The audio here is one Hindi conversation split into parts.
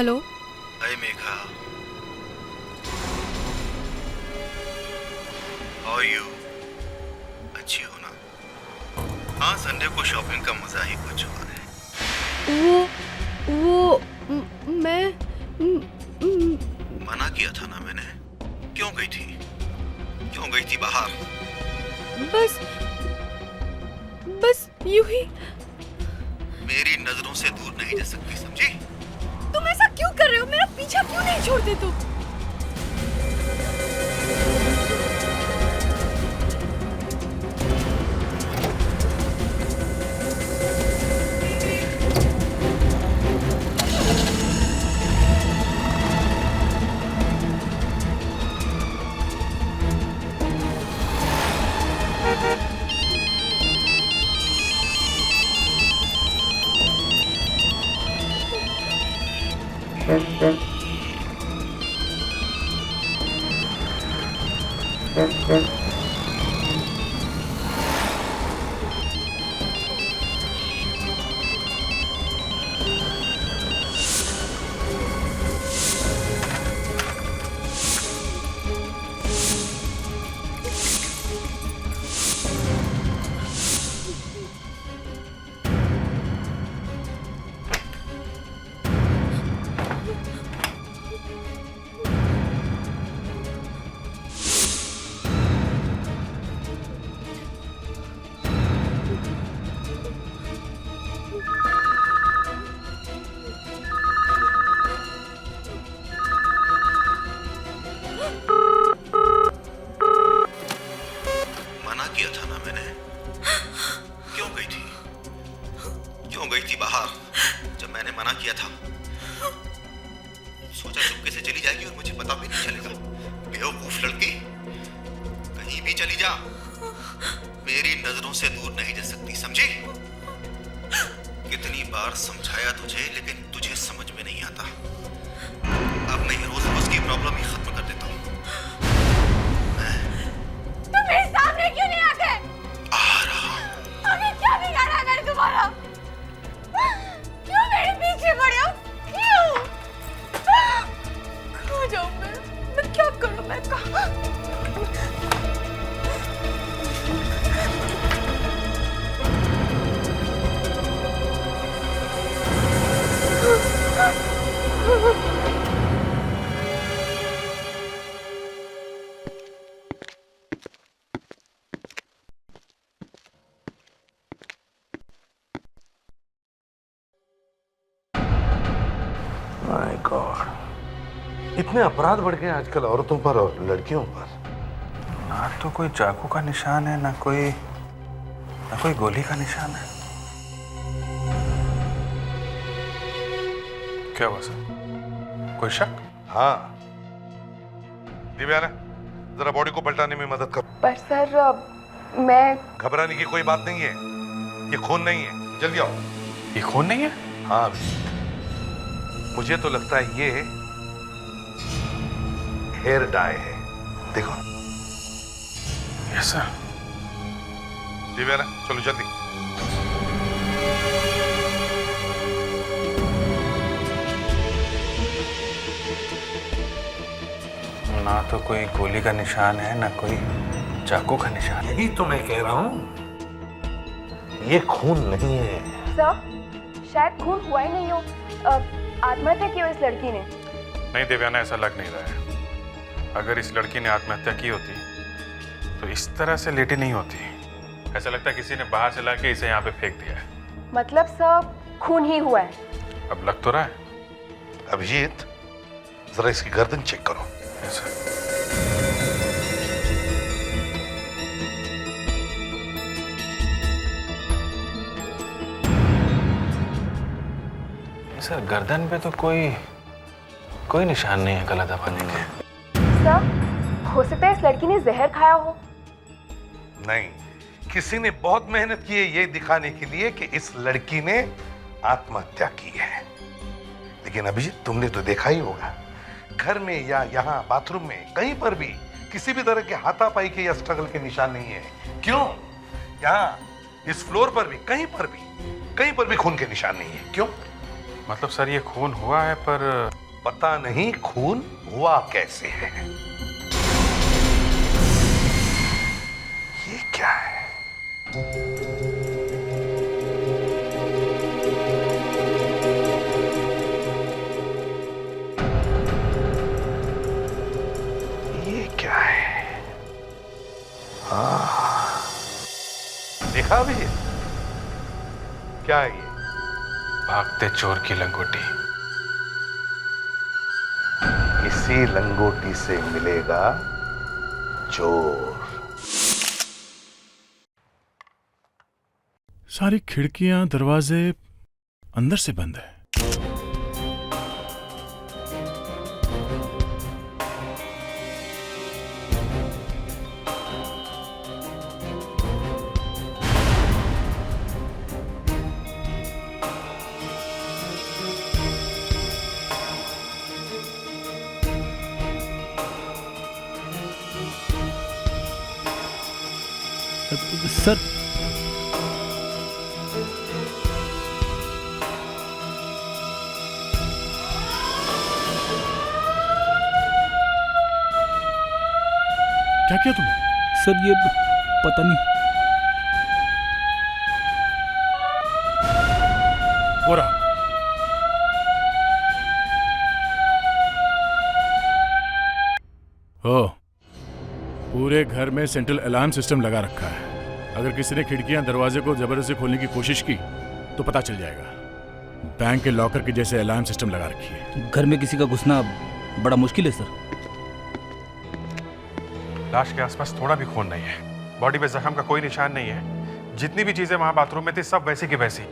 Hello. Hi Megha, how are you? अच्छी हो ना? हाँ, संडे को शॉपिंग का मजा ही कुछ और है। मैं मना किया था ना मैंने। क्यों गई थी? क्यों गई थी बाहर? बस बस यूं ही। मेरी नजरों से दूर नहीं जा सकती, समझी? तुम ऐसा क्यों कर रहे हो? मेरा पीछा क्यों नहीं छोड़ते तुम? मना किया था ना मैंने। क्यों गई थी? क्यों गई थी बाहर जब मैंने मना किया था? सोचा चुपके से चली जाएगी और मुझे पता भी नहीं चलेगा। बेवकूफ लड़की, कहीं भी चली जा, मेरी नजरों से दूर नहीं जा सकती, समझी? कितनी बार समझाया तुझे, लेकिन तुझे समझ में नहीं आता। अब मैं रोज रोज की प्रॉब्लम ही खत्म कर देता हूँ। तुम मेरे सामने क्यों नहीं आते? आ रहा हूँ। अभी क्या बिगाड़ा है मैंने तुम्हारा? क्यों मेरे पीछे पड़े हो? क्यों? कहाँ जाऊँ मैं क्या करूँ? मैं कहाँ? माय गॉड, इतने अपराध बढ़ गए आजकल औरतों पर और लड़कियों पर। ना तो कोई चाकू का निशान है, ना कोई गोली का निशान है। क्या हुआ सर? कोई शक? हाँ, दिव्या, जरा बॉडी को पलटाने में मदद कर। पर सर मैं घबराने की कोई बात नहीं है, ये खून नहीं है। जल्दी आओ। ये खून नहीं है? हाँ, मुझे तो लगता है ये हेयर डाई है। देखो। Yes sir. दिव्या, चलो जल्दी। ना तो कोई गोली का निशान है, ना कोई चाकू का निशान। यही तो मैं कह रहा हूं, ये खून नहीं है। सर शायद खून हुआ ही नहीं हो। आत्महत्या की हो इस लड़की ने। नहीं देवयाना, ऐसा लग नहीं रहा है। अगर इस लड़की ने आत्महत्या की होती तो इस तरह से लेटी नहीं होती। ऐसा लगता है किसी ने बाहर से लाके इसे यहाँ पे फेंक दिया है। मतलब सर खून ही हुआ है। अब लग तो रहा है। अभिजीत, जरा इसकी गर्दन चेक करो। Yes sir. सर गर्दन पे तो कोई निशान नहीं है गला दबाने के। सर हो सकता है इस लड़की ने जहर खाया हो। नहीं, किसी ने बहुत मेहनत की है ये दिखाने के लिए कि इस लड़की ने आत्महत्या की है। लेकिन अभिजीत, तुमने तो देखा ही होगा, घर में या यहाँ बाथरूम में कहीं पर भी किसी भी तरह के हाथापाई के या स्ट्रगल के निशान नहीं है। क्यों? यहाँ इस फ्लोर पर भी कहीं पर भी खून के निशान नहीं है। क्यों? मतलब सर ये खून हुआ है पर पता नहीं खून हुआ कैसे है। ये क्या है? ये क्या है? देखा अभिजीत, क्या है ये? भागते चोर की लंगोटी। इसी लंगोटी से मिलेगा चोर। सारी खिड़कियां दरवाजे अंदर से बंद है। सर, क्या किया तुमने? सर ये पता नहीं। हो रहा। हो, पूरे घर में सेंट्रल अलार्म सिस्टम लगा रखा है। अगर किसी ने खिड़कियां दरवाजे को जबरदस्ती खोलने की कोशिश की तो पता चल जाएगा। बैंक के लॉकर के जैसे अलार्म सिस्टम लगा रखी है। घर में किसी का घुसना बड़ा मुश्किल है सर। लाश के आसपास थोड़ा भी खून नहीं है, बॉडी पे जख्म का कोई निशान नहीं है। जितनी भी चीजें वहां बाथरूम में थी सब वैसी की वैसी।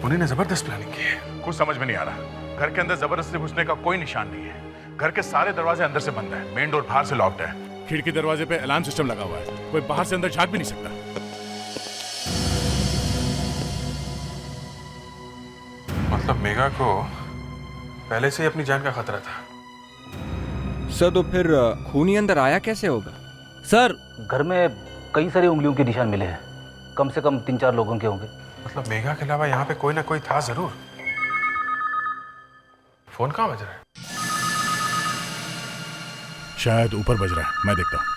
उन्हीं ने जबरदस्त प्लानिंग की है। कुछ समझ में नहीं आ रहा। घर के अंदर जबरदस्ती घुसने का कोई निशान नहीं है। घर के सारे दरवाजे अंदर से बंद है। मेन डोर बाहर से लॉक्ड है। खिड़की दरवाजे पे अलार्म सिस्टम लगा हुआ है। कोई बाहर से अंदर झांक भी नहीं सकता। मतलब मेघा को पहले से ही अपनी जान का खतरा था। सर तो फिर खून ही अंदर आया कैसे होगा? सर घर में कई सारी उंगलियों के निशान मिले हैं, कम से कम 3-4 लोगों के होंगे। मतलब मेघा के अलावा यहाँ पे कोई ना कोई था जरूर। फोन कहाँ बज रहा है? शायद ऊपर बज रहा है, मैं देखता हूँ।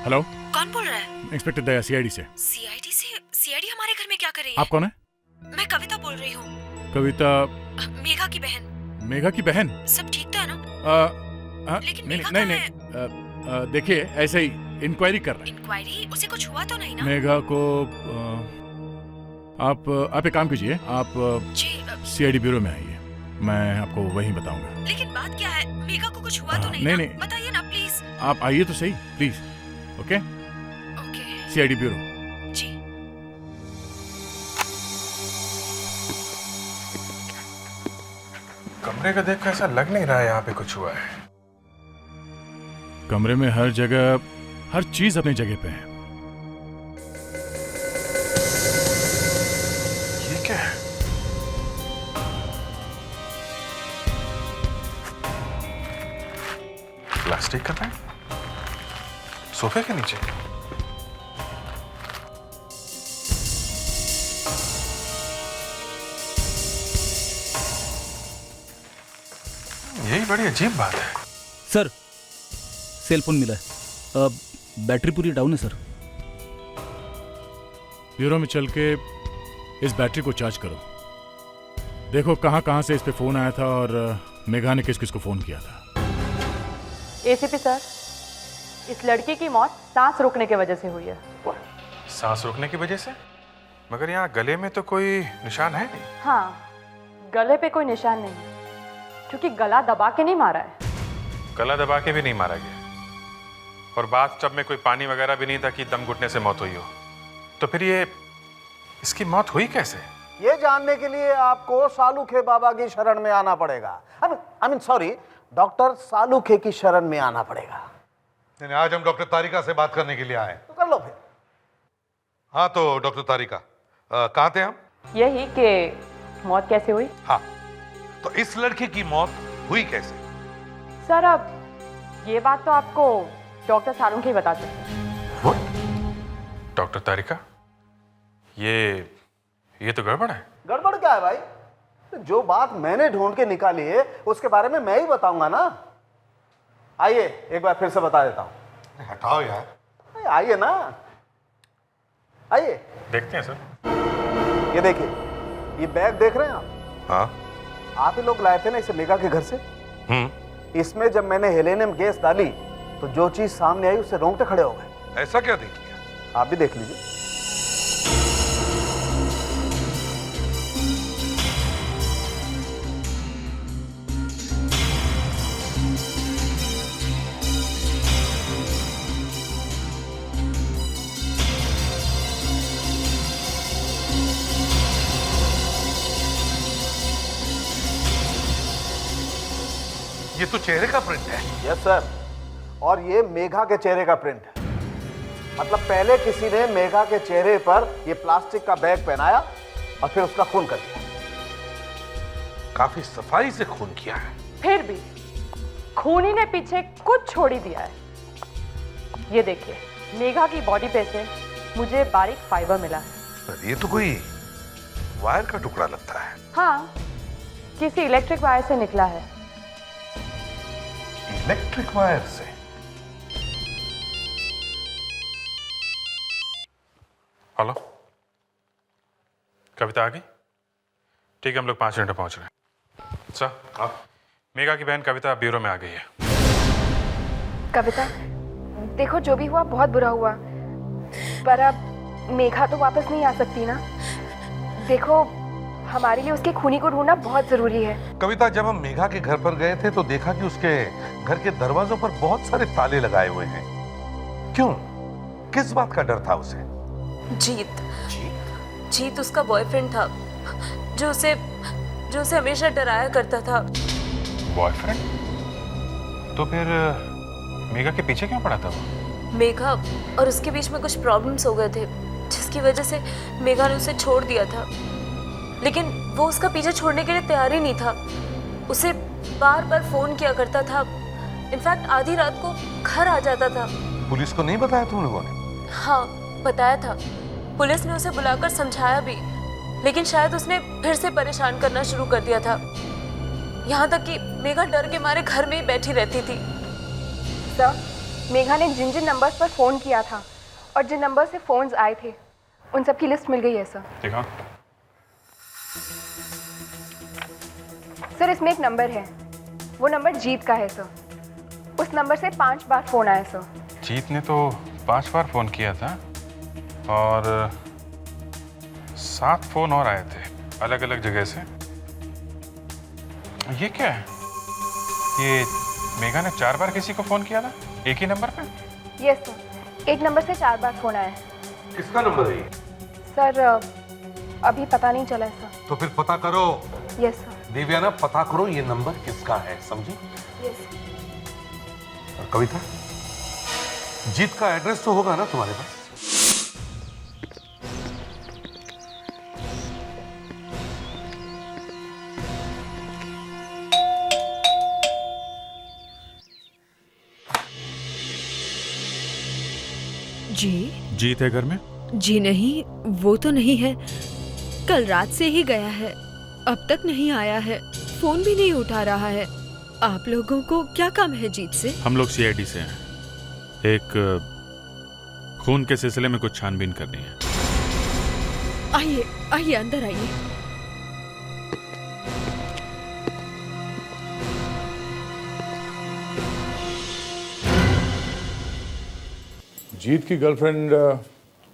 हेलो, कौन बोल रहा है? इंस्पेक्टर दया, सीआईडी से। सीआईडी से? सीआईडी हमारे घर में क्या कर रही है? आप कौन है? मैं कविता बोल रही हूँ। कविता? मेघा की बहन। मेघा की बहन? सब ठीक तो है ना? लेकिन नहीं मेघा नहीं कहाँ नहीं, देखिए ऐसे ही इंक्वायरी कर रहे हैं। इंक्वायरी? उसे कुछ हुआ तो नहीं ना? मेघा को आप एक काम कीजिए, आप जी सीआईडी ब्यूरो में आइए, मैं आपको वहीं बताऊंगा। लेकिन बात क्या है? मेघा को कुछ हुआ तो नहीं नहीं, ना? नहीं। बताइए ना प्लीज। आप आइए तो सही please. Okay, okay CID bureau. जी। कमरे का देख कर ऐसा लग नहीं रहा है यहाँ पे कुछ हुआ है। कमरे में हर जगह हर चीज अपनी जगह पे है। ये क्या है? प्लास्टिक का बैग सोफे के नीचे। यही बड़ी अजीब बात है। सर सेल फोन मिला है, बैटरी पूरी डाउन है सर। ब्यूरो में चल के इस बैटरी को चार्ज करो, देखो कहां कहां से इस पे फोन आया था और मेघा ने किस किस को फोन किया था। एसीपी सर, इस लड़की की मौत सांस रोकने की वजह से हुई है। सांस रोकने की वजह से? मगर यहाँ गले में तो कोई निशान है नहीं। हाँ, गले पे कोई निशान नहीं है क्योंकि गला दबा के नहीं मारा है। गला दबा के भी नहीं मारा गया और बाथटब में कोई पानी वगैरह भी नहीं था कि दम घुटने से मौत हुई हो। तो फिर ये इसकी मौत हुई कैसे? ये जानने के लिए आपको सालूखे बाबा की शरण में आना पड़ेगा। आई मीन सॉरी, डॉक्टर सालूखे की शरण में आना पड़ेगा। नहीं, आज हम डॉक्टर तारिका से बात करने के लिए आए। तो कर लो फिर। हाँ तो डॉक्टर तारिका, कहाँ थे हम? यही कि मौत कैसे हुई। हाँ, तो इस लड़के की मौत हुई कैसे? सर अब ये बात तो आपको डॉक्टर सालुंखे ही बता सकते हैं। डॉक्टर तारिका, ये तो गड़बड़ है। गड़बड़ क्या है भाई? जो बात मैंने ढूंढ के निकाली है उसके बारे में मैं ही बताऊंगा ना। आइए एक बार फिर से बता देता हूं। हटाओ यार। आइए ना, आइए। देखते हैं सर। ये देखिए, ये बैग देख रहे हैं आप? हाँ। आप ही लोग लाए थे ना इसे मेघा के घर से। इसमें जब मैंने हेलेनियम गैस डाली तो जो चीज सामने आई उससे रोंगटे खड़े हो गए। ऐसा क्या देख लिया? आप भी देख लीजिए। ये तो चेहरे का प्रिंट है। यस सर, और ये मेघा के चेहरे का प्रिंट है। मतलब पहले किसी ने मेघा के चेहरे पर ये प्लास्टिक का बैग पहनाया और फिर उसका खून कर दिया। काफी सफाई से खून किया है। फिर भी खूनी ने पीछे कुछ छोड़ ही दिया है। ये देखिए, मेघा की बॉडी पे से मुझे बारीक फाइबर मिला है। ये तो कोई वायर का टुकड़ा लगता है। हाँ, किसी इलेक्ट्रिक वायर से निकला है। इलेक्ट्रिक वायर से? हेलो, कविता आ गई? ठीक है, हम लोग 5 मिनट में पहुंच रहे हैं। सर, मेघा की बहन कविता ब्यूरो में आ गई है। कविता, देखो जो भी हुआ बहुत बुरा हुआ, पर अब मेघा तो वापस नहीं आ सकती ना। देखो, हमारे लिए उसके खूनी को ढूंढना बहुत जरूरी है। कविता, जब हम मेघा के घर पर गए थे तो देखा कि उसके घर के दरवाजों पर बहुत सारे ताले लगाए हुए हैं। क्यों? किस बात का डर था उसे? जीत उसका बॉयफ्रेंड था जो उसे हमेशा डराया करता था। बॉयफ्रेंड? तो फिर मेघा के पीछे क्यों पड़ा था वो? मेघा और उसके बीच में कुछ प्रॉब्लम्स हो गए थे जिसकी वजह से मेघा ने उसे छोड़ दिया था, लेकिन वो उसका पीछे छोड़ने के लिए तैयार ही नहीं था। उसे बार बार फोन किया करता था, इनफैक्ट आधी रात को घर आ जाता था। पुलिस को नहीं बताया तुम लोगों ने? हाँ, बताया था। पुलिस ने उसे बुलाकर समझाया भी, लेकिन शायद उसने फिर से परेशान करना शुरू कर दिया था। यहाँ तक कि मेघा डर के मारे घर में ही बैठी रहती थी। सर, मेघा ने जिन जिन नंबर्स पर फोन किया था और जिन नंबर से फोन्स आए थे उन सब की लिस्ट मिल गई है सर। देखा? सर, इसमें एक नंबर है, वो नंबर जीत का है सर। उस नंबर से 5 बार फोन आया सर। जीत ने तो 5 बार फोन किया था और 7 फोन और आए थे अलग अलग जगह से। ये क्या है? ये मेघा ने 4 बार किसी को फोन किया था एक ही नंबर पे? यस सर, एक नंबर से 4 बार फोन आया है। किसका नंबर है ये? सर, अभी पता नहीं चला है सर। तो फिर पता करो। Yes sir. देवयाना, पता करो ये नंबर किसका है, समझी? यस। और कविता, जीत का एड्रेस तो होगा ना तुम्हारे पास? जीत है घर में? जी नहीं, वो तो नहीं है। कल रात से ही गया है, अब तक नहीं आया है, फोन भी नहीं उठा रहा है। आप लोगों को क्या काम है जीत से? हम लोग CID से हैं। एक खून के सिलसिले में कुछ छानबीन करनी है। आइए आइए, अंदर आइए। जीत की गर्लफ्रेंड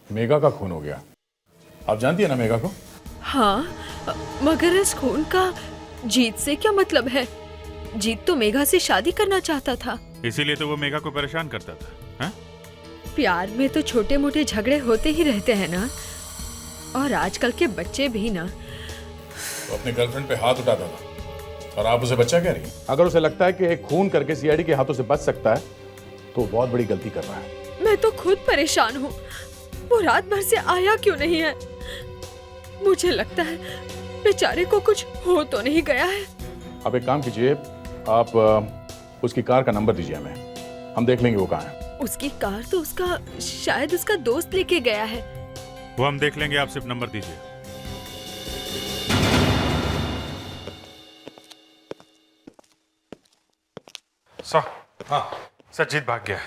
मेघा का खून हो गया। आप जानती है ना मेघा को? हाँ, मगर इस खून का जीत से क्या मतलब है? जीत तो मेघा से शादी करना चाहता था। इसीलिए तो वो मेघा को परेशान करता था। हा? प्यार में तो छोटे मोटे झगड़े होते ही रहते हैं ना, और आजकल के बच्चे भी ना। वो अपने गर्लफ्रेंड पे हाथ उठाता था और आप उसे बच्चा कह रही हैं? अगर उसे लगता है कि एक खून करके CID के हाथों से बच सकता है तो बहुत बड़ी गलती कर रहा है। मैं तो खुद परेशान हूँ। वो रात भर से आया क्यों नहीं है? मुझे लगता है बेचारे को कुछ हो तो नहीं गया है। आप एक काम कीजिए, आप उसकी कार का नंबर दीजिए हमें, हम देख लेंगे वो कहाँ है। उसकी कार तो शायद उसका दोस्त लेके गया है। वो हम देख लेंगे, आप सिर्फ नंबर दीजिए। सर, हाँ सर जीत भाग गया।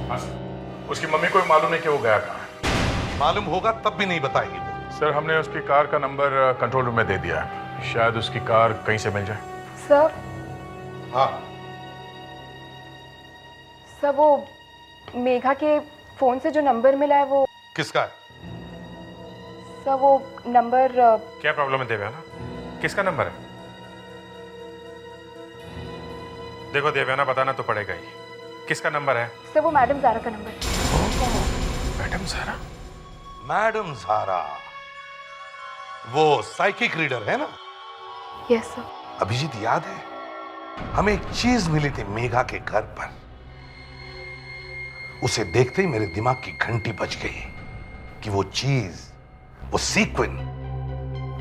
हाँ सर। उसकी मम्मी को भी मालूम नहीं कि वो गया कहाँ है। मालूम होगा तब भी नहीं बताएगी वो। सर हमने उसकी कार का नंबर कंट्रोल रूम में दे दिया है, शायद उसकी कार कहीं से मिल जाए। सर। हाँ सर, वो मेघा के फोन से जो नंबर मिला है वो किसका है? सर वो नंबर क्या प्रॉब्लम है देवयाना? किसका नंबर है? देखो देवयाना, बताना तो पड़ेगा ही। किसका नंबर है? सर वो मैडम ज़ारा का नंबर है। मैडम ज़ारा? मैडम ज़ारा वो साइकिक रीडर है ना? Yes sir. अभिजीत याद है, हमें एक चीज मिली थी मेघा के घर पर। उसे देखते ही मेरे दिमाग की घंटी बज गई कि वो चीज, वो सीक्वेंस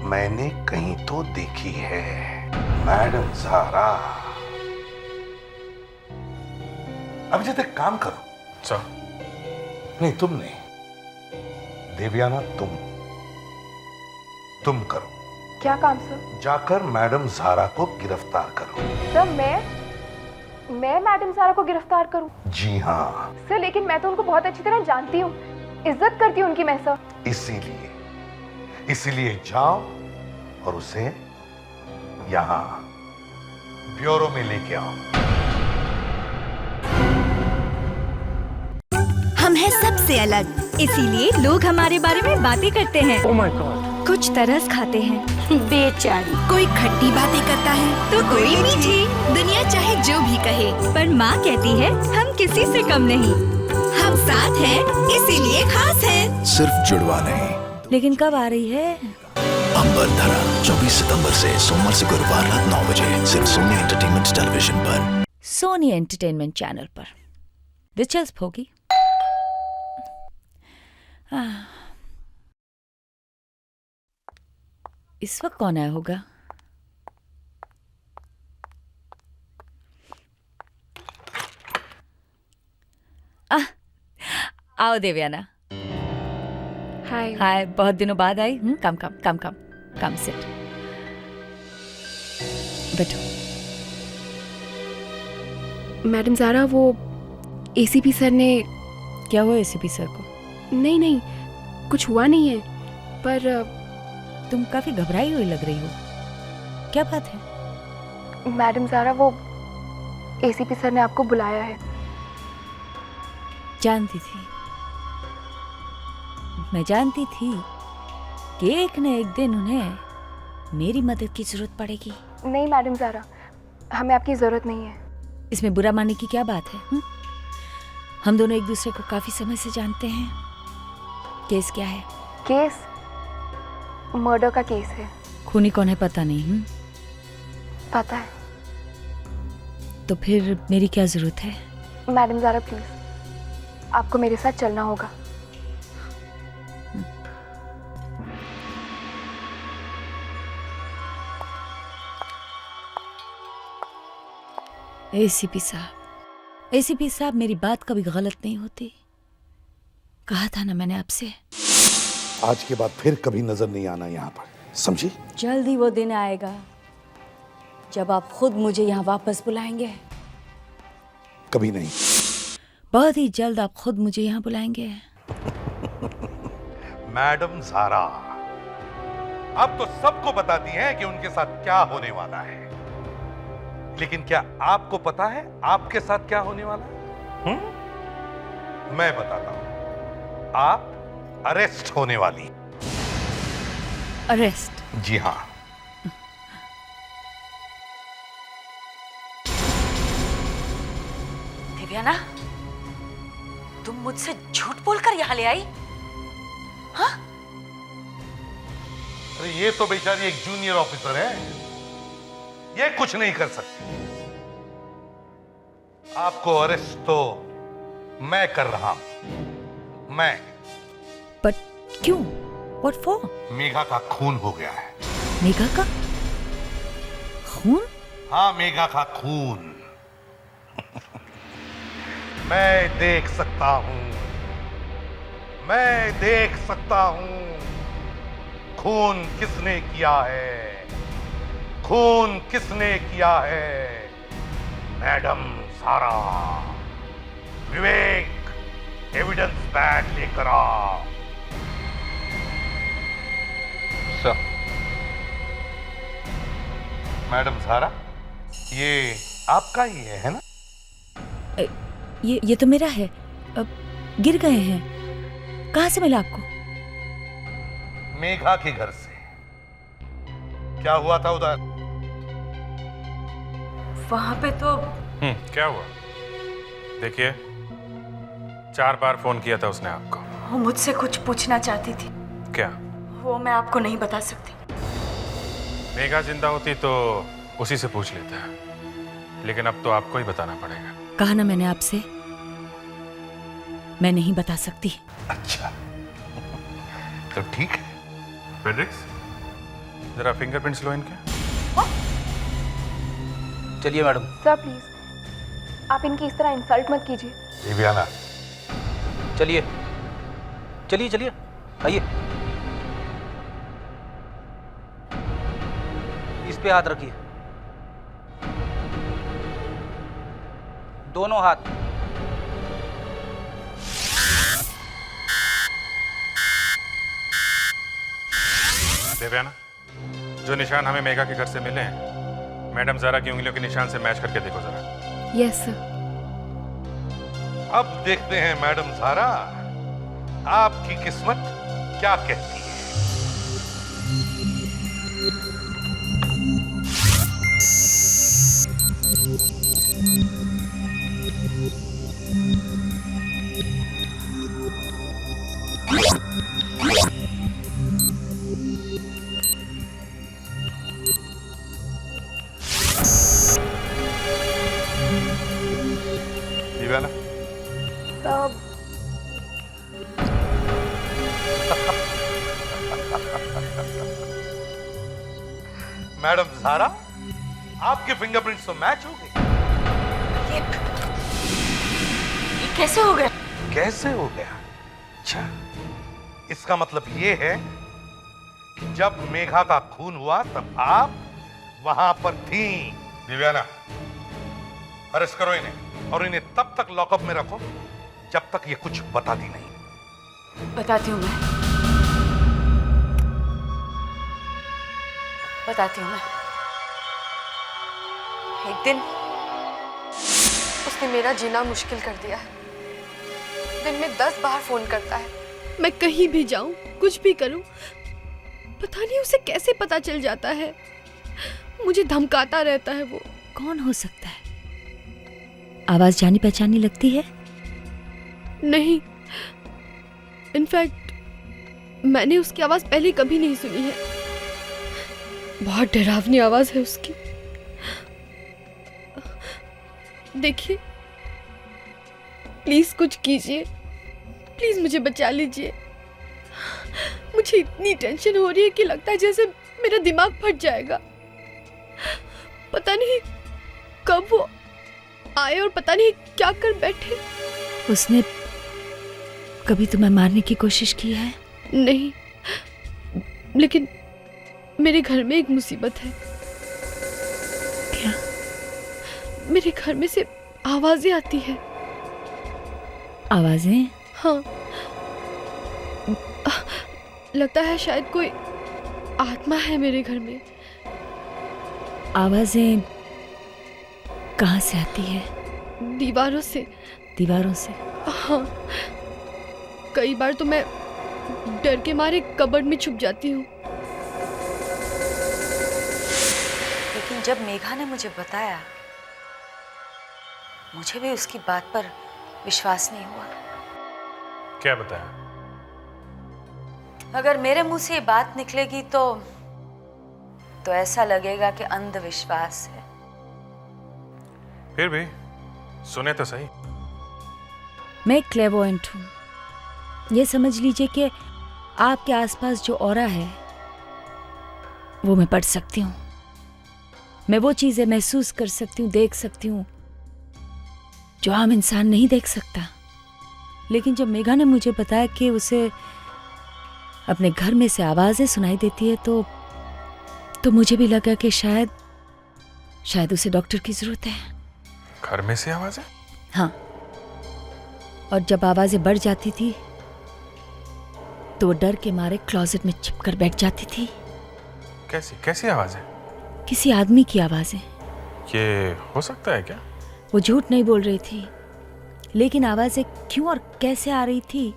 मैंने कहीं तो देखी है। मैडम ज़ारा। अभिजीत एक काम करो। सर? नहीं तुम नहीं, देवयाना तुम करो। क्या काम सर? जाकर मैडम ज़ारा को गिरफ्तार करो। सर मैं मैडम ज़ारा को गिरफ्तार करूं? जी हाँ सर, लेकिन मैं तो उनको बहुत अच्छी तरह जानती हूँ, इज्जत करती हूँ उनकी मैं सर। इसीलिए जाओ और उसे यहाँ ब्यूरो में लेके आओ। हम हैं सबसे अलग, इसीलिए लोग हमारे बारे में बातें करते हैं। Oh my God. कुछ तरस खाते हैं बेचारी, कोई खट्टी बातें करता है तो कोई मीठी। दुनिया चाहे जो भी कहे, पर माँ कहती है हम किसी से कम नहीं। हम साथ हैं इसीलिए खास हैं। सिर्फ जुड़वा नहीं। लेकिन कब आ रही है? अंबर धरा 24 सितंबर से सोमवार से गुरुवार रात 9 बजे सिर्फ सोनी एंटरटेनमेंट टेलीविजन पर, सोनी एंटरटेनमेंट चैनल पर। दिलचस्प होगी। इस वक्त कौन आया होगा? आओ देवयाना। हाय। हाय, बहुत दिनों बाद आई। कम सिट, बैठो। मैडम ज़ारा, वो एसीपी सर ने। क्या हुआ एसीपी सर को? नहीं, कुछ हुआ नहीं है, पर तुम काफी घबराई हुई लग रही हो, क्या बात है? मैडम ज़ारा, वो एसीपी सर ने आपको बुलाया है। जानती थी, मैं जानती थी कि एक न एक दिन उन्हें मेरी मदद की जरूरत पड़ेगी। नहीं मैडम ज़ारा, हमें आपकी जरूरत नहीं है। इसमें बुरा मानने की क्या बात है? हम दोनों एक दूसरे को काफी समय से जानते हैं। केस क्या है? केस मर्डर का केस है। खूनी कौन है पता नहीं? पता है। तो फिर मेरी क्या जरूरत है? मैडम ज़ारा प्लीज, आपको मेरे साथ चलना होगा। एसीपी साहब, मेरी बात कभी गलत नहीं होती। कहा था ना मैंने आपसे। आज के बाद फिर कभी नजर नहीं आना यहाँ पर, समझी? जल्द ही वो दिन आएगा जब आप खुद मुझे यहाँ वापस बुलाएंगे। कभी नहीं। बहुत ही जल्द आप खुद मुझे यहाँ बुलाएंगे। मैडम ज़ारा, अब तो सबको बताती हैं कि उनके साथ क्या होने वाला है, लेकिन क्या आपको पता है आपके साथ क्या होने वाला है? मैं बताता हूं, आप अरेस्ट होने वाली। अरेस्ट? जी हाँ। देवयाना, तुम मुझसे झूठ बोलकर यहाँ ले आई? हाँ? अरे ये तो बेचारी एक जूनियर ऑफिसर है, ये कुछ नहीं कर सकती। आपको अरेस्ट तो मैं कर रहा हूं। मैं। पर क्यों? What for? मेघा का खून हो गया है। मेघा का खून? हाँ, मेघा का खून। मैं देख सकता हूं, मैं देख सकता हूं खून किसने किया है, खून किसने किया है। मैडम सारा, विवेक, एविडेंस बैग लेकर आओ। सर। मैडम सारा, ये आपका ही है ना? ये तो मेरा है। अब गिर गए हैं। कहाँ से मिला आपको? मेघा के घर से। क्या हुआ था उधर? वहां पे तो क्या हुआ? देखिए, 4 बार फोन किया था उसने आपको। वो मुझसे कुछ पूछना चाहती थी। क्या? वो मैं आपको नहीं बता सकती। मेघा जिंदा होती तो उसी से पूछ लेता है, लेकिन अब तो आपको ही बताना पड़ेगा। कहा ना मैंने आपसे, मैं नहीं बता सकती। अच्छा, तो ठीक है। फ्रेडरिक्स, जरा फिंगरप्रिंट्स लो इनके। चलिए मैडम। सर प्लीज, आप इनकी इस तरह इंसल्ट मत कीजिए। दिव्याना, चलिए चलिए चलिए, आइए। इस पे हाथ रखिए, दोनों हाथ। देवयाना, जो निशान हमें मेघा के घर से मिले हैं, मैडम ज़ारा की उंगलियों के निशान से मैच करके देखो जरा। Yes sir. अब देखते हैं मैडम ज़ारा, आपकी किस्मत क्या कहती है। दिव्याना, मैडम ज़ारा, आपके फिंगरप्रिंट्स तो मैच हो गए। ये कैसे हो गया? कैसे हो गया? अच्छा, इसका मतलब ये है कि जब मेघा का खून हुआ तब आप वहां पर थी। दिव्याना, अरेस्ट करो इन्हें और इन्हें तब तक लॉकअप में रखो जब तक ये कुछ बताती नहीं। बताती हूँ मैं, बताती हूँ मैं। एक दिन उसने मेरा जीना मुश्किल कर दिया है। दिन में 10 बार फोन करता है। मैं कहीं भी जाऊं, कुछ भी करूं, पता नहीं उसे कैसे पता चल जाता है। मुझे धमकाता रहता है वो। कौन हो सकता है? आवाज जानी पहचानी लगती है? नहीं, इनफैक्ट मैंने उसकी आवाज पहले कभी नहीं सुनी है। बहुत डरावनी आवाज है उसकी। देखिए, प्लीज कुछ कीजिए, प्लीज मुझे बचा लीजिए। मुझे इतनी टेंशन हो रही है कि लगता है जैसे मेरा दिमाग फट जाएगा। पता नहीं कब वो आए और पता नहीं क्या कर बैठे। उसने कभी तुम्हें मारने की कोशिश की है? नहीं, लेकिन मेरे घर में एक मुसीबत है। क्या? मेरे घर में से आवाजें आती हैं। आवाजें? हाँ, लगता है शायद कोई आत्मा है मेरे घर में। आवाजें कहाँ से आती है? दीवारों से। दीवारों से? हाँ, कई बार तो मैं डर के मारे कबर्ड में छुप जाती हूँ। लेकिन जब मेघा ने मुझे बताया, मुझे भी उसकी बात पर विश्वास नहीं हुआ। क्या बताया? अगर मेरे मुंह से ये बात निकलेगी तो ऐसा लगेगा कि अंधविश्वास है। फिर भी सुने तो सही। मैं क्लेवोएंट हूँ। ये समझ लीजिए कि आपके आसपास जो ऑरा है वो मैं पढ़ सकती हूँ। मैं वो चीजें महसूस कर सकती हूँ, देख सकती हूँ जो आम इंसान नहीं देख सकता। लेकिन जब मेघा ने मुझे बताया कि उसे अपने घर में से आवाजें सुनाई देती है तो मुझे भी लगा कि शायद उसे डॉक्टर की जरूरत है। घर में से आवाजें? हाँ, और जब आवाजें बढ़ जाती थी तो वो डर के मारे क्लोजेट में छिपकर बैठ जाती थी। कैसी आवाजें? किसी आदमी की आवाजें। ये हो सकता है क्या? वो झूठ नहीं बोल रही थी, लेकिन आवाजें क्यों और कैसे आ रही थी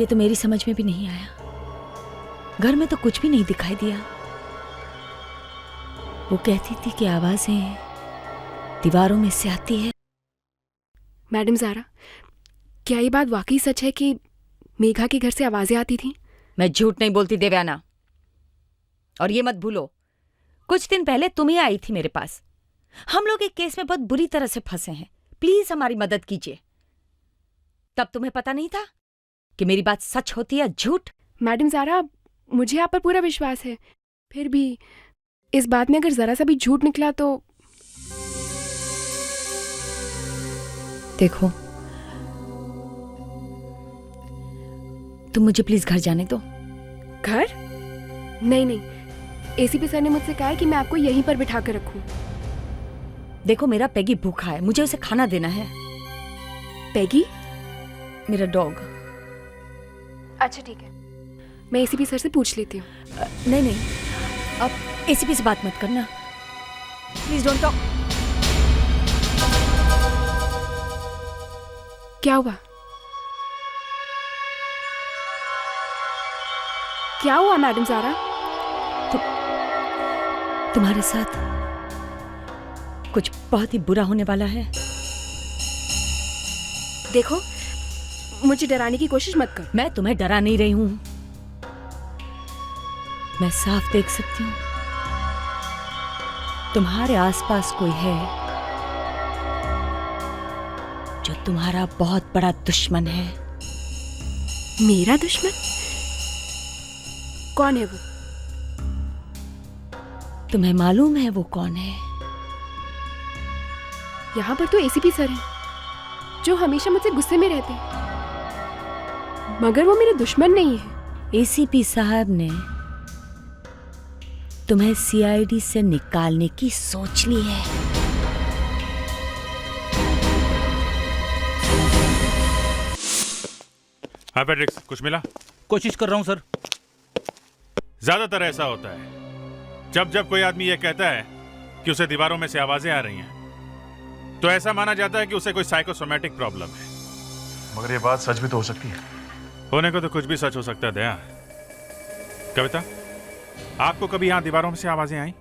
ये तो मेरी समझ में भी नहीं आया। घर में तो कुछ भी नहीं दिखाई दिया। वो कहती थी कि आवाजें दीवारों में से आती है। मैडम ज़ारा, क्या ये बात वाकई सच है कि मेघा के घर से आवाजें आती थी? मैं झूठ नहीं बोलती देवयाना, और ये मत भूलो कुछ दिन पहले तुम ही आई थी मेरे पास। हम लोग एक केस में बहुत बुरी तरह से फंसे हैं, प्लीज हमारी मदद कीजिए। तब तुम्हें पता नहीं था कि मेरी बात सच होती है झूठ? मैडम ज़ारा, मुझे आप पर पूरा विश्वास है, फिर भी इस बात में अगर जरा सा भी झूठ निकला तो। देखो, तुम मुझे प्लीज घर जाने दो। घर? नहीं, एसीपी सर ने मुझसे कहा है कि मैं आपको यहीं पर बिठा कर रखूं। देखो, मेरा पेगी भूखा है, मुझे उसे खाना देना है। पेगी? मेरा डॉग। अच्छा ठीक है, मैं एसीपी सर से पूछ लेती हूँ। नहीं, अब एसीपी से बात मत करना, प्लीज डोंट टॉक। क्या हुआ? क्या हुआ मैडम ज़ारा? तुम्हारे साथ कुछ बहुत ही बुरा होने वाला है। देखो, मुझे डराने की कोशिश मत कर। मैं तुम्हें डरा नहीं रही हूं, मैं साफ देख सकती हूं तुम्हारे आसपास कोई है जो तुम्हारा बहुत बड़ा दुश्मन है। मेरा दुश्मन? कौन है वो? तुम्हें मालूम है वो कौन है? यहाँ पर तो एसीपी सर हैं, जो हमेशा मुझसे गुस्से में रहते हैं, मगर वो मेरे दुश्मन नहीं है। एसीपी साहब ने तुम्हें सीआईडी से निकालने की सोच ली है। हाँ पैट्रिक्स, कुछ मिला? कोशिश कर रहा हूँ सर। ज्यादातर ऐसा होता है जब कोई आदमी ये कहता है कि उसे दीवारों में से आवाजें आ रही हैं, तो ऐसा माना जाता है कि उसे कोई साइकोसोमैटिक प्रॉब्लम है। मगर ये बात सच भी तो हो सकती है। होने को तो कुछ भी सच हो सकता है दया। कविता, आपको कभी यहाँ दीवारों में से आवाजें आई?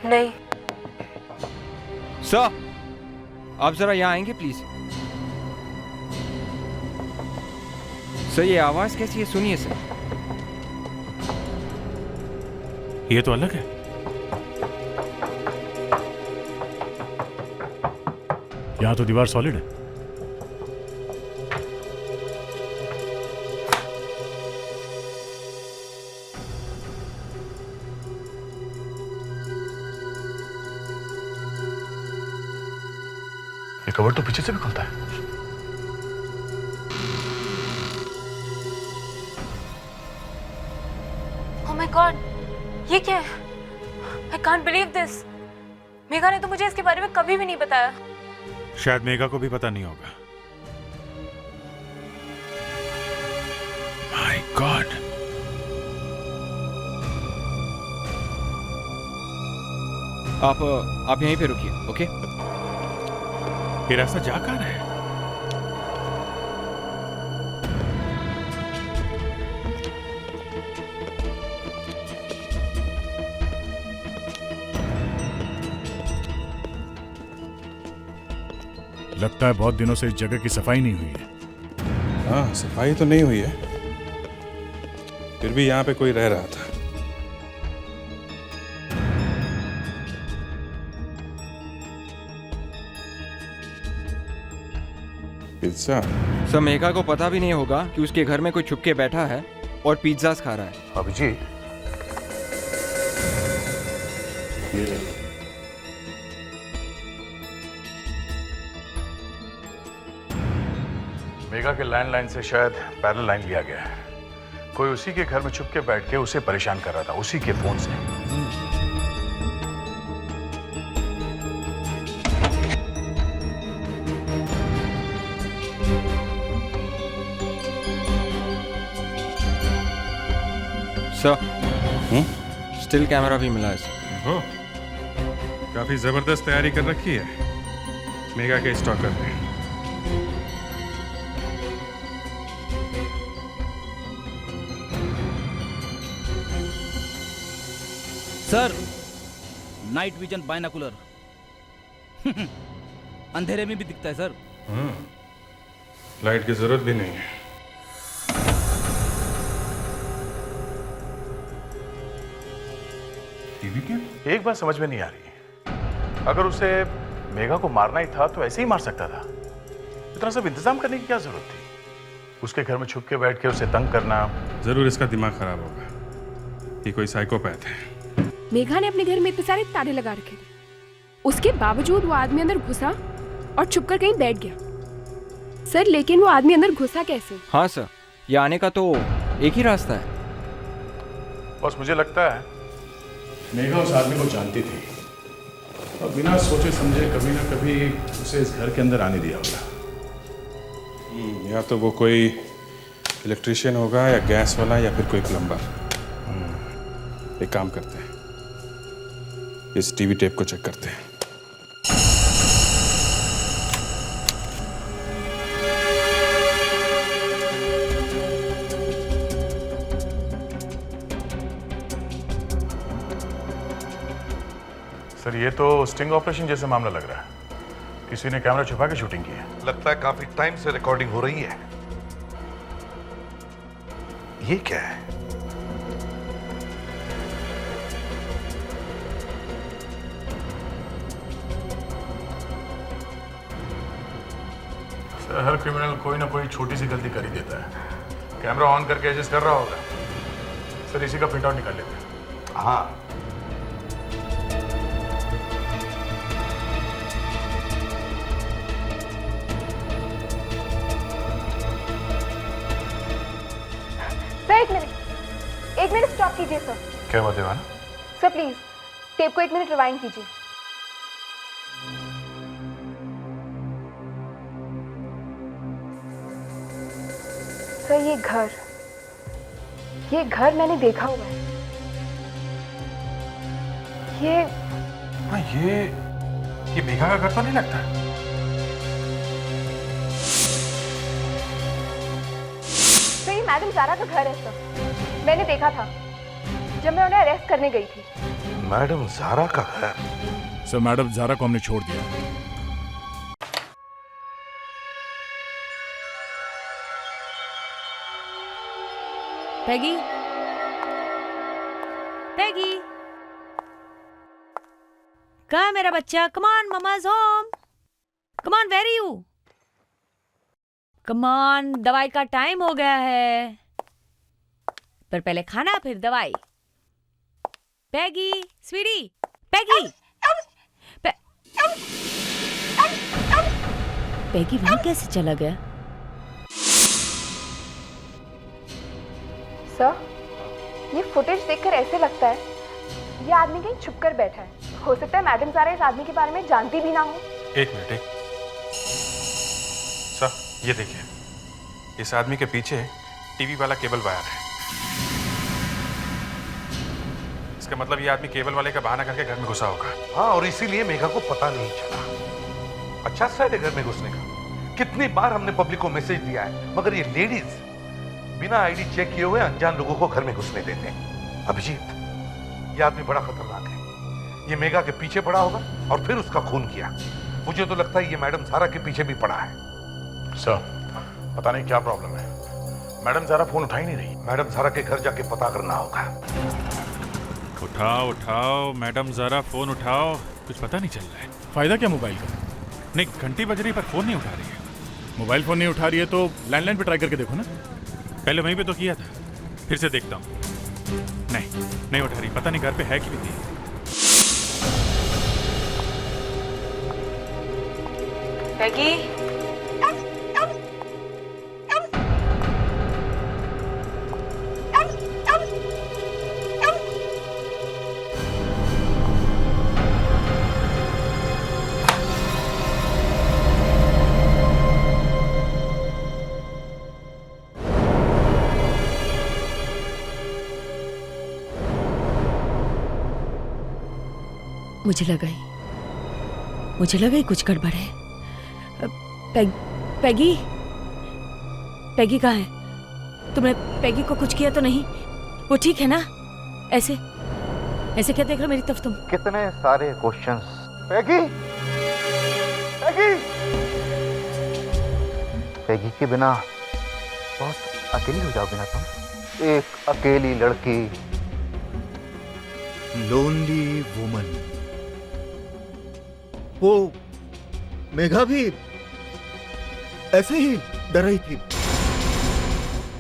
नहीं। सर, आप जरा यहाँ आएंगे प्लीज। सर, ये आवाज कैसी है? सुनिए सर। ये तो अलग है। यहाँ तो दीवार सॉलिड है। ये कवर तो पीछे से भी खुलता है। ओह माय गॉड, ये क्या है? I can't believe this. Megha ने तो मुझे इसके बारे में कभी भी नहीं बताया। शायद मेघा को भी पता नहीं होगा। माय गॉड, आप यहीं पे रुकिए, ओके? ये रास्ता जा कहाँ है? लगता है बहुत दिनों से इस जगह की सफाई नहीं हुई है। हाँ, सफाई तो नहीं हुई है, फिर भी यहाँ पे कोई रह रहा था। पिज्जा? सर मेघा को पता भी नहीं होगा कि उसके घर में कोई छुप के बैठा है और पिज्जास खा रहा है। अभिजीत, ये मेघा के लैंडलाइन से शायद पैरेलल लाइन लिया गया है। कोई उसी के घर में छुप के बैठ के उसे परेशान कर रहा था, उसी के फोन से। सर स्टिल कैमरा भी मिला है सर। हो, काफी जबरदस्त तैयारी कर रखी है मेघा के स्टॉकर ने। सर नाइट विजन बाइनोकुलर अंधेरे में भी दिखता है सर। लाइट की जरूरत भी नहीं है। टीवी के एक बात समझ में नहीं आ रही। अगर उसे मेघा को मारना ही था तो ऐसे ही मार सकता था। इतना सब इंतजाम करने की क्या जरूरत थी? उसके घर में छुप के बैठ के उसे तंग करना। जरूर इसका दिमाग खराब होगा। ये कोई साइकोपैथ है। मेघा ने अपने घर में इतने सारे ताले लगा रखे थे, उसके बावजूद वो आदमी अंदर घुसा और छुपकर कहीं बैठ गया। सर लेकिन वो आदमी अंदर घुसा कैसे? हाँ सर, ये आने का तो एक ही रास्ता है। बस मुझे लगता है मेघा उस आदमी को जानती थी और बिना सोचे समझे कभी ना कभी उसे इस घर के अंदर आने दिया होगा। या तो वो कोई इलेक्ट्रिशियन होगा या गैस वाला या फिर कोई प्लम्बर। एक काम करते हैं, इस टीवी टेप को चेक करते हैं। सर ये तो स्टिंग ऑपरेशन जैसा मामला लग रहा है। किसी ने कैमरा छुपा के शूटिंग की है। लगता है काफी टाइम से रिकॉर्डिंग हो रही है। ये क्या है? सर हर क्रिमिनल कोई ना कोई छोटी सी गलती कर ही देता है। कैमरा ऑन करके एडजस्ट कर रहा होगा। सर इसी का प्रिंट आउट निकाल लेते हैं। हाँ सर, एक मिनट स्टॉप कीजिए सर। क्या बात है वाना? सर प्लीज टेप को 1 मिनट रिवाइंड कीजिए। सर ये घर मैंने देखा हुआ है। हाँ ये मेघा का घर तो नहीं लगता है। तो ये मैडम जारा का घर है सर। मैंने देखा था जब मैं उन्हें अरेस्ट करने गई थी। मैडम जारा का घर? सर मैडम जारा को हमने छोड़ दिया। पैगी, पैगी, कहाँ मेरा बच्चा? Come on, mama's home. Come on, where you? Come on, दवाई का टाइम हो गया है। पर पहले खाना फिर दवाई। पैगी, स्वीटी, पैगी। पैगी वहां कैसे चला गया? सर ये फुटेज देखकर ऐसे लगता है ये आदमी कहीं छुपकर बैठा है। हो सकता है मैडम सारा इस आदमी के बारे में जानती भी ना हो। एक मिनट सर, ये देखिए, इस आदमी के पीछे टीवी वाला केबल वायर है। इसका मतलब ये आदमी केबल वाले का बहाना करके घर में घुसा होगा। हाँ, और इसीलिए मेघा को पता नहीं चला। अच्छा साइड है घर में घुसने का। कितनी बार हमने पब्लिक को मैसेज दिया है, मगर ये लेडीज बिना आईडी चेक किए हुए अनजान लोगों को घर में घुसने देते हैं। अभिजीत, ये आदमी बड़ा खतरनाक है। ये मेघा के पीछे पड़ा होगा और फिर उसका खून किया। मुझे तो लगता है ये मैडम जारा के पीछे भी पड़ा है। सर, पता नहीं क्या प्रॉब्लम है। मैडम जारा फोन उठा ही नहीं रही। मैडम जारा के घर जाके पता करना होगा। उठाओ उठाओ मैडम जारा, फोन उठाओ। कुछ पता नहीं चल रहा है। फायदा क्या मोबाइल का? नहीं, घंटी बज रही पर फोन नहीं उठा रही है। मोबाइल फोन नहीं उठा रही है तो लैंडलाइन पे ट्राई करके देखो ना। पहले वहीं पे तो किया था, फिर से देखता हूँ। नहीं उठा रही, पता नहीं घर पे है कि नहीं। पैगी, मुझे लगा ही कुछ गड़बड़ है। पैगी कहाँ है? तुमने पैगी को कुछ किया तो नहीं? वो ठीक है ना? ऐसे क्या देख रहे हो मेरी तरफ तुम? कितने सारे क्वेश्चंस। पैगी के बिना बहुत अकेली हो जाओगे ना तुम। एक अकेली लड़की, लोनली वुमन। वो मेघा भी ऐसे ही डर रही थी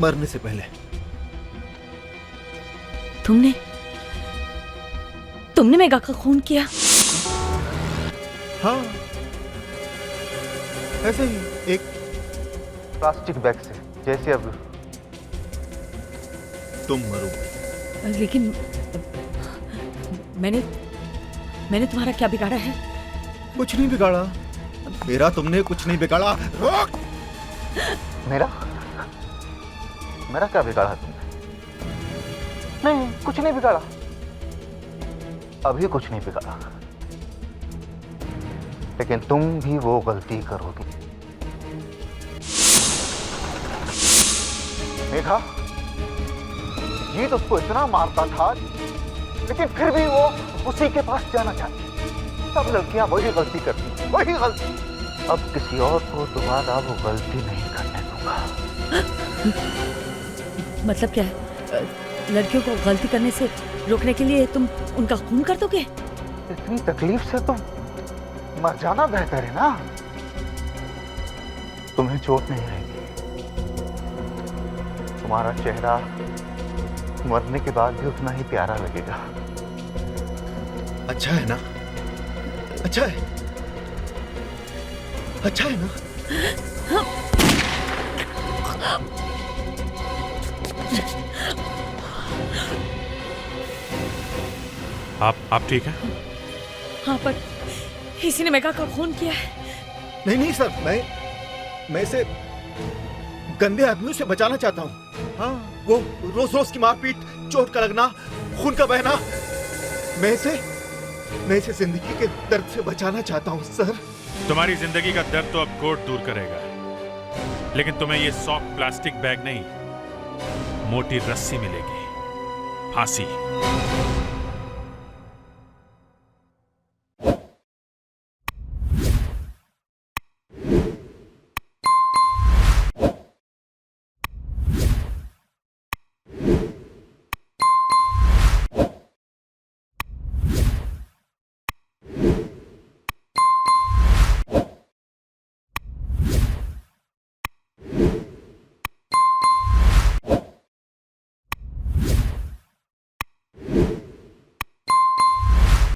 मरने से पहले। तुमने मेघा का खून किया? हाँ, ऐसे ही एक प्लास्टिक बैग से, जैसे अब तुम मरो। लेकिन मैंने तुम्हारा क्या बिगाड़ा है? कुछ नहीं बिगाड़ा। मेरा तुमने कुछ नहीं बिगाड़ा। रोक! मेरा क्या बिगाड़ा तुमने? नहीं, कुछ नहीं बिगाड़ा। अभी कुछ नहीं बिगाड़ा। लेकिन तुम भी वो गलती करोगी। मेघा, जीत उसको इतना मारता था, लेकिन फिर भी वो उसी के पास जाना चाहती। सब लड़कियां वही गलती करती, वही गलती। अब किसी और को दोबारा वो गलती नहीं करने दूंगा। मतलब क्या है? लड़कियों को गलती करने से रोकने के लिए तुम उनका खून कर दोगे? इतनी तकलीफ से तो मर जाना बेहतर है ना। तुम्हें चोट नहीं रहेगी। तुम्हारा चेहरा मरने के बाद भी उतना ही प्यारा लगेगा। अच्छा है ना? अच्छा है ना? आप ठीक है? हाँ, पर इसी ने मेघा का खून किया है। नहीं सर, मैं इसे गंदे आदमियों से बचाना चाहता हूँ। हाँ, वो रोज की मारपीट, चोट का लगना, खून का बहना, मैं इसे जिंदगी के दर्द से बचाना चाहता हूँ सर। तुम्हारी जिंदगी का दर्द तो अब कोर्ट दूर करेगा, लेकिन तुम्हें ये सॉफ्ट प्लास्टिक बैग नहीं, मोटी रस्सी मिलेगी, फांसी।